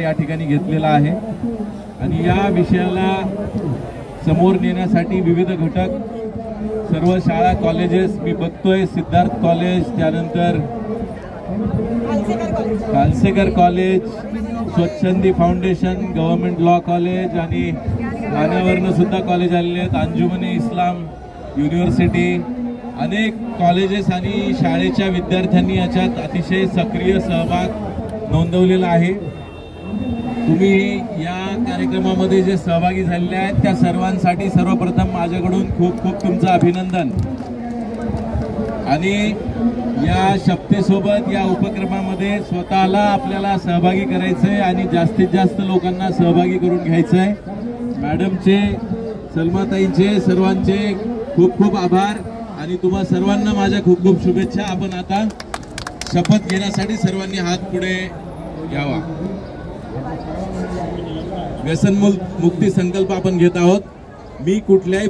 या ठिकाणी घेतलेला आहे आणि या विषयाला समोर नेण्यासाठी विविध घटक सर्व शाळा कॉलेजेस मी बघतोय, सिद्धार्थ कॉलेज, त्यानंतर Kalsekar college, Swachhandi foundation, government law college आणि ठाण्यावरनं सुद्धा कॉलेज आलेले आहेत, अंजुमन इस्लाम युनिव्हर्सिटी, अनेक कॉलेजेस आणि शाळेच्या विद्यार्थ्यांनी याच्यात अतिशय सक्रिय सहभाग नोंदवलेला आहे। तुम्ही या कार्यक्रमामध्ये जे सहभागी झालेले आहेत त्या सर्वांसाठी सर्वप्रथम माझ्याकडून खूप खूप तुमचं अभिनंदन। आणि या शपथेसोबत या उपक्रमामध्ये स्वतःला आपल्याला सहभागी करायचंय आणि जास्तीत जास्त लोकांना सहभागी करून घ्यायचंय। मॅडमचे, सलमाताईंचे, सर्वांचे खूप खूप आभार आणि तुम्हा सर्वांना माझ्या खूप खूप शुभेच्छा। आपण आता शपथ घेण्यासाठी सर्वांनी हात पुढे घ्यावा। व्यसनमुक्ती संकल्प आपण घेत आहोत। मी कुठल्याही